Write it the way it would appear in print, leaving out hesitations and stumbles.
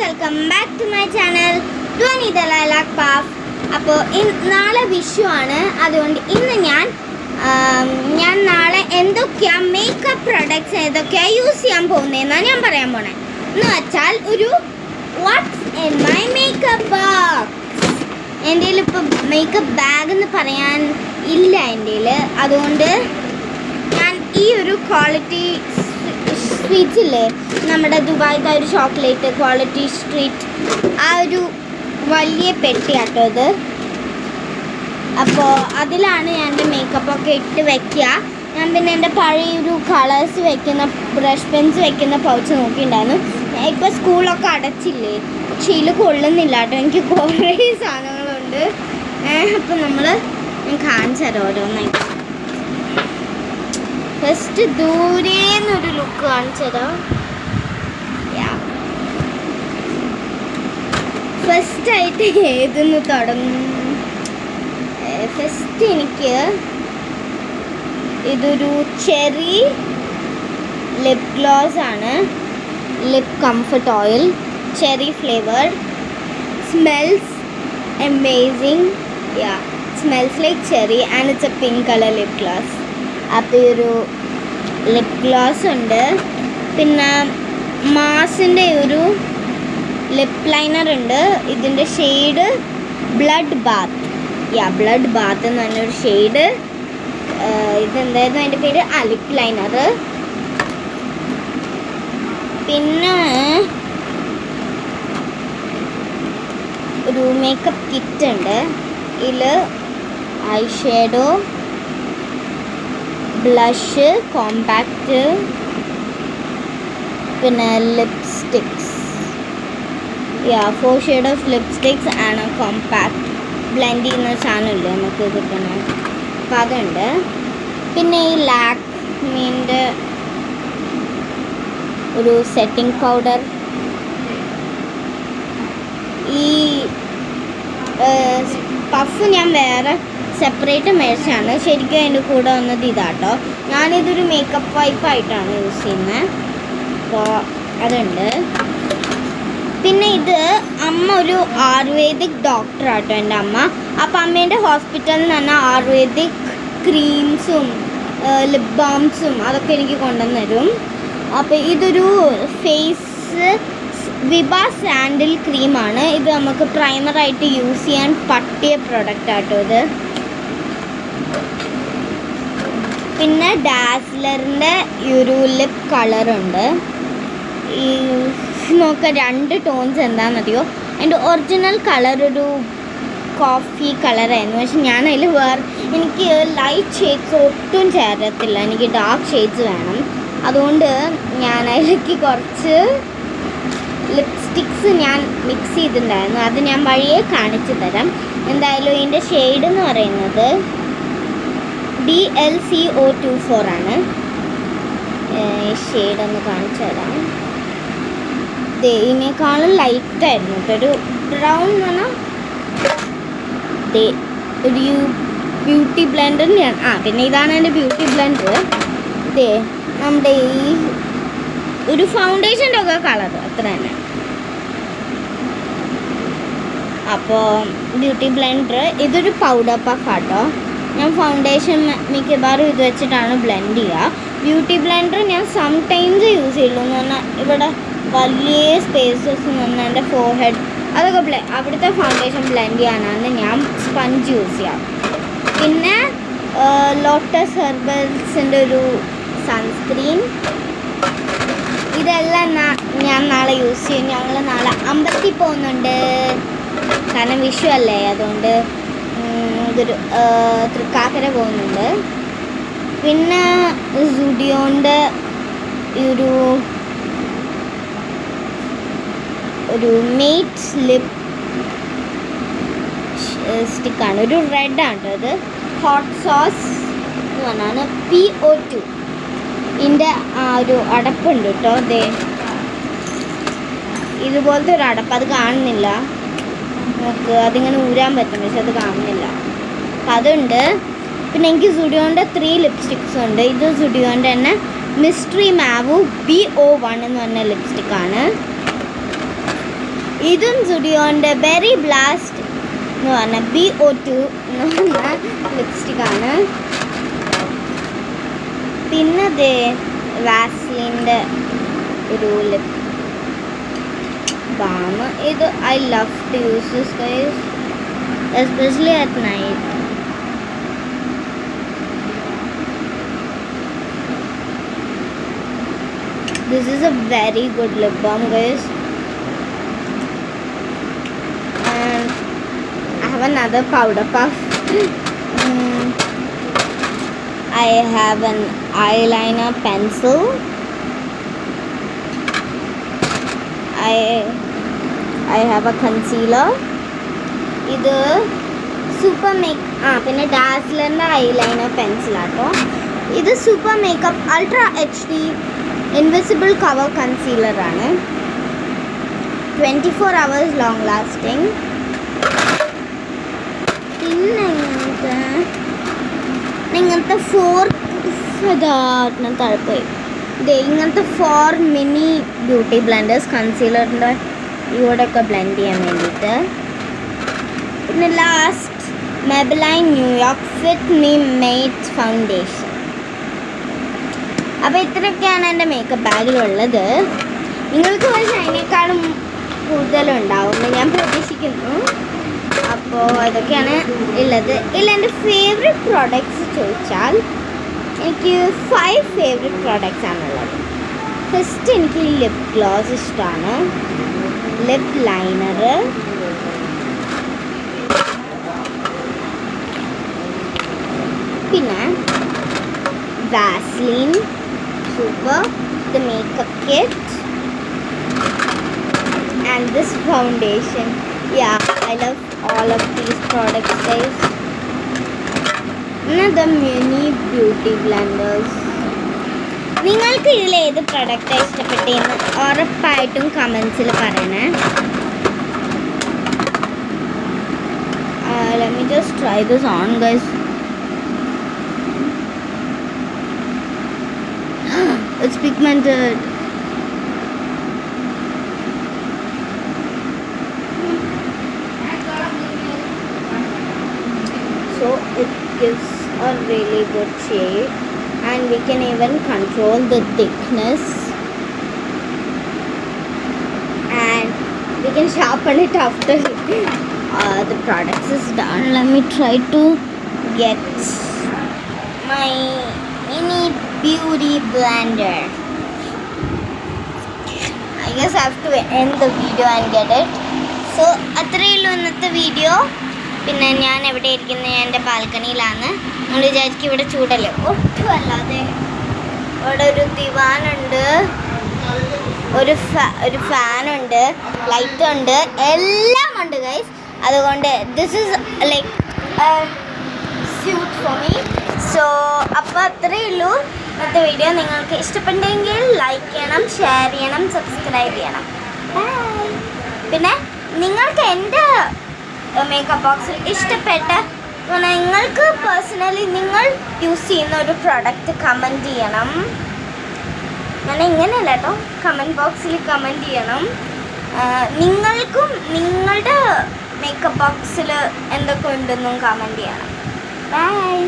Welcome back to my channel Dhwani the lilac puff. അപ്പോൾ നാളെ വിഷു ആണ്. അതുകൊണ്ട് ഇന്ന് ഞാൻ നാളെ എന്തൊക്കെയാണ് മേക്കപ്പ് പ്രൊഡക്ട്സ് ഏതൊക്കെയാണ് യൂസ് ചെയ്യാൻ പോകുന്നതെന്നാണ് ഞാൻ പറയാൻ പോണേ. എന്ന് വെച്ചാൽ ഒരു what's in my makeup box. എൻ്റെ കയ്യിൽ ഇപ്പോൾ മേക്കപ്പ് ബാഗ് എന്ന് പറയാൻ ഇല്ല എൻ്റെ കയ്യിൽ. അതുകൊണ്ട് ഞാൻ ഈ ഒരു ക്വാളിറ്റി സ്വീറ്റ്സില്ലേ, നമ്മുടെ ദുബായിത്തെ ഒരു ചോക്ലേറ്റ് ക്വാളിറ്റി സ്ട്രീറ്റ്, ആ ഒരു വലിയ പെട്ടിയാട്ടോ ഇത്. അപ്പോൾ അതിലാണ് ഞാൻ എൻ്റെ മേക്കപ്പൊക്കെ ഇട്ട് വെക്കുക. ഞാൻ പിന്നെ എൻ്റെ പഴയ ഒരു കളേഴ്സ് വെക്കുന്ന ബ്രഷ് പെൻസ് വെക്കുന്ന പൗച്ച് നോക്കിയിട്ടുണ്ടായിരുന്നു. ഇപ്പോൾ സ്കൂളൊക്കെ അടച്ചില്ലേ, പക്ഷേ ഇതിൽ കൊള്ളുന്നില്ല കേട്ടോ. എനിക്ക് കുറേ സാധനങ്ങളുണ്ട്. അപ്പോൾ ഞാൻ കാണിച്ചു തരാം ഓരോന്നായിട്ട്. ഫസ്റ്റ് ദൂരേന്നൊരു ലുക്ക് കാണിച്ചതാ. ഫസ്റ്റ് ആയിട്ട് ഏതെന്ന് തുടങ്ങും? ഫസ്റ്റ് എനിക്ക് ഇതൊരു ചെറി ലിപ് ഗ്ലോസ് ആണ്. Lip comfort oil, cherry flavoured. Smells amazing. Yeah, smells like cherry and it's a pink color lip gloss. അപ്പോൾ ഒരു ലിപ് ഗ്ലോസ് ഉണ്ട്. പിന്നെ മാസിൻ്റെ ഒരു ലിപ് ലൈനർ ഉണ്ട്. ഇതിൻ്റെ shade blood Baat. Blood Baat എന്ന് പറഞ്ഞൊരു ഷെയ്ഡ്. ഇതെന്തായിരുന്നു അതിൻ്റെ പേര്? Lip liner. പിന്നെ ഒരു മേക്കപ്പ് കിറ്റ് ഉണ്ട്. ഇതിൽ ഐ ഷേഡോ, ബ്ലഷ്, കോമ്പാക്റ്റ്, പിന്നെ ലിപ്സ്റ്റിക്സ്. 4 ഷെയ്ഡ് ഓഫ് ലിപ്സ്റ്റിക്സ് ആണ് കോമ്പാക്റ്റ്. ബ്ലെൻഡ് ചെയ്യുന്ന സാധനമില്ലേ നമുക്ക് കിട്ടണം, അപ്പം അതുണ്ട്. പിന്നെ ഈ ലാക്മീൻ്റെ ഒരു സെറ്റിംഗ് പൗഡർ. ഈ പഫ് ഞാൻ വേറെ സെപ്പറേറ്റ് മേടിച്ചാണ്. ശരിക്കും അതിൻ്റെ കൂടെ വന്നത് ഇതാട്ടോ. ഞാനിതൊരു മേക്കപ്പ് വൈപ്പായിട്ടാണ് യൂസ് ചെയ്യുന്നത്. അപ്പോൾ അതുണ്ട്. പിന്നെ ഇത് അമ്മ ഒരു ആയുർവേദിക് ഡോക്ടറാട്ടോ എൻ്റെ അമ്മ. അപ്പോൾ അമ്മേൻ്റെ ഹോസ്പിറ്റലിൽ നിന്ന് തന്നെ ആയുർവേദിക് ക്രീംസും ലിപ് ബാംസും അതൊക്കെ എനിക്ക് കൊണ്ടുവന്ന് തരും. അപ്പോൾ ഇതൊരു ഫേസ് വിബ സാൻഡിൽ ക്രീമാണ്. ഇത് നമുക്ക് പ്രൈമറായിട്ട് യൂസ് ചെയ്യാൻ പറ്റിയ പ്രൊഡക്റ്റ് ആട്ടോ ഇത്. പിന്നെ ഡാസ്ലറിൻ്റെ ഈ ഒരു ലിപ് കളറുണ്ട്. ഈ നോക്കുക, 2 ടോൺസ് എന്താണെന്നറിയോ? എൻ്റെ ഒറിജിനൽ കളർ ഒരു കോഫി കളറായിരുന്നു. പക്ഷെ ഞാൻ അതിൽ എനിക്ക് ലൈറ്റ് ഷെയ്ഡ്സ് ഒട്ടും ചേരത്തില്ല. എനിക്ക് ഡാർക്ക് ഷെയ്ഡ്സ് വേണം. അതുകൊണ്ട് ഞാൻ അതിലേക്ക് കുറച്ച് ലിപ്സ്റ്റിക്സ് ഞാൻ മിക്സ് ചെയ്തിട്ടുണ്ടായിരുന്നു. അത് ഞാൻ വഴിയെ കാണിച്ചു തരാം. എന്തായാലും ഇതിൻ്റെ ഷെയ്ഡ് എന്ന് പറയുന്നത് DLCO24 ആണ്. ഷെയ്ഡ് ഒന്ന് കാണിച്ചു തരാം. ഇതിനേക്കാളും ലൈറ്റായിരുന്നു കേട്ടോ. ഒരു ബ്രൗൺ എന്ന് പറഞ്ഞാൽ ഒരു ബ്യൂട്ടി ബ്ലെൻഡർ. പിന്നെ ഇതാണ് എൻ്റെ ബ്യൂട്ടി ബ്ലെൻഡർ. നമ്മുടെ ഈ ഒരു ഫൗണ്ടേഷൻ്റെ ഒക്കെ കളർ അത്ര തന്നെ. അപ്പോൾ ബ്യൂട്ടി ബ്ലെൻഡർ ഇതൊരു പൗഡർ പഫ് ആട്ടോ. ഞാൻ ഫൗണ്ടേഷൻ മിക്കവാറും ഇത് വെച്ചിട്ടാണ് ബ്ലെൻഡ് ചെയ്യുക. ബ്യൂട്ടി ബ്ലെൻഡർ ഞാൻ സംടൈംസ് യൂസ് ചെയ്യുള്ളൂ. എന്ന് പറഞ്ഞാൽ ഇവിടെ വലിയ സ്പേസസ് എന്ന് പറഞ്ഞാൽ എൻ്റെ ഫോർഹെഡ് അതൊക്കെ അവിടുത്തെ ഫൗണ്ടേഷൻ ബ്ലെൻഡ് ചെയ്യാനാണ് ഞാൻ സ്പഞ്ച് യൂസ് ചെയ്യാം. പിന്നെ ലോട്ടസ് ഹെർബൽസിൻ്റെ ഒരു സൺസ്ക്രീൻ. ഇതെല്ലാം ഞാൻ നാളെ യൂസ് ചെയ്യും. ഞങ്ങൾ നാളെ അമ്പലത്തിൽ പോകുന്നുണ്ട്. കാരണം വിഷു അല്ലേ, അതുകൊണ്ട് ഇതൊരു തൃക്കാക്കര പോകുന്നുണ്ട്. പിന്നെ സുഡിയോൻ്റെ ഒരു മേറ്റ് ലിപ് സ്റ്റിക്കാണ്. ഒരു റെഡാണ് ഇത്. ഹോട്ട് സോസ് എന്ന് പറഞ്ഞാണ് PO2. ഇതിൻ്റെ ഒരു അടപ്പുണ്ട് കേട്ടോ. ഇതുപോലത്തെ ഒരു അടപ്പ്. അത് കാണുന്നില്ല നമുക്ക്. അതിങ്ങനെ ഊരാൻ പറ്റും, പക്ഷെ അത് കാണുന്നില്ല. അപ്പം അതുണ്ട്. പിന്നെ എനിക്ക് സുഡിയോൻ്റെ 3 ലിപ്സ്റ്റിക്സ് ഉണ്ട്. ഇത് സുഡിയോൻ്റെ തന്നെ മിസ്റ്ററി മാവു BO1 എന്ന് പറഞ്ഞ ലിപ്സ്റ്റിക്കാണ്. ഇതും സുഡിയോൻ്റെ ബെറി ബ്ലാസ്റ്റ് എന്ന് പറഞ്ഞ BO2 എന്ന് പറഞ്ഞ ലിപ്സ്റ്റിക്കാണ്. പിന്നെ ദേ വാസ്ലിൻ്റെ ഒരു lip balm. I love to use this, guys, especially at night. This is a very good lip balm, guys. And I have another powder puff. I have an eyeliner pencil. I have a concealer. ഇത് super പിന്നെ ഡാസ്ലറിൻ്റെ eyeliner പെൻസിലാട്ടോ. ഇത് super makeup ultra HD invisible cover കൺസീലറാണ്. 24 hours long lasting. പിന്നെ ഇങ്ങനത്തെ 4 തഴപ്പോയി ഇങ്ങനത്തെ 4 mini beauty blenders കൺസീലറിൻ്റെ ഇവിടെയൊക്കെ ബ്ലെൻഡ് ചെയ്യാൻ വേണ്ടിയിട്ട്. പിന്നെ last Maybelline New York fit me matte foundation. അപ്പോൾ ഇത്രയൊക്കെയാണ് എൻ്റെ മേക്കപ്പ് ബാഗിലുള്ളത്. നിങ്ങൾക്ക് പക്ഷേ അതിനേക്കാളും കൂടുതലുണ്ടാവുമെന്ന് ഞാൻ പ്രതീക്ഷിക്കുന്നു. അപ്പോൾ ഇതൊക്കെയാണ് ഉള്ളത്. എൻ്റെ ഫേവറേറ്റ് പ്രോഡക്റ്റ്സ് ചോദിച്ചാൽ എനിക്ക് 5 ഫേവറേറ്റ് പ്രോഡക്റ്റ്സ് ആണുള്ളത്. ഫസ്റ്റ് എനിക്ക് ലിപ് ഗ്ലോസ് ഇഷ്ടമാണ്, ലിപ് ലൈനർ, പിന്നെ Vaseline super, the makeup kit and this foundation. Yeah, I love all of these products, guys. The mini beauty blenders. നിങ്ങൾക്ക് ഇതിൽ ഏത് പ്രൊഡക്റ്റാണ് ഇഷ്ടപ്പെട്ടതെന്ന് ഉറപ്പായിട്ടും കമൻസിൽ പറയണേ. Let me just try this on, guys. It's pigmented. So it gives a really good shade, and we can even control the thickness, and we can sharpen it after the products is done. Let me try to get my mini beauty blender. I guess I have to end the video and get it. So അത്രയേ ഉള്ളൂ ഇന്നത്തെ video. പിന്നെ ഞാൻ എവിടെ ഇരിക്കുന്നത്? എൻ്റെ ബാൽക്കണിയിലാണ്. നമ്മൾ വിചാരിക്കും ഇവിടെ ചൂടല്ലേ, ഒട്ടും അല്ലാതെ. ഇവിടെ ഒരു ദിവാനുണ്ട്, ഒരു ഫാനുണ്ട്, ലൈറ്റുണ്ട്, എല്ലാം ഉണ്ട് ഗൈസ്. അതുകൊണ്ട് this is like suit for me. So അപ്പോൾ അത്രയേ ഉള്ളൂ ഇന്നത്തെ വീഡിയോ. നിങ്ങൾക്ക് ഇഷ്ടപ്പെട്ടെങ്കിൽ ലൈക്ക് ചെയ്യണം, ഷെയർ ചെയ്യണം, സബ്സ്ക്രൈബ് ചെയ്യണം. ബൈ. പിന്നെ നിങ്ങൾക്ക് എൻ്റെ മേക്കപ്പ് ബോക്സിൽ ഇഷ്ടപ്പെട്ട നിങ്ങൾക്ക് പേഴ്സണലി നിങ്ങൾ യൂസ് ചെയ്യുന്ന ഒരു പ്രോഡക്റ്റ് കമൻറ്റ് ചെയ്യണം. ഞാൻ ഇങ്ങനെയല്ല കേട്ടോ, കമൻറ്റ് ബോക്സിൽ കമൻറ്റ് ചെയ്യണം. നിങ്ങൾക്കും നിങ്ങളുടെ മേക്കപ്പ് ബോക്സിൽ എന്തൊക്കെ ഉണ്ടെന്നും കമൻറ്റ് ചെയ്യണം. ബൈ.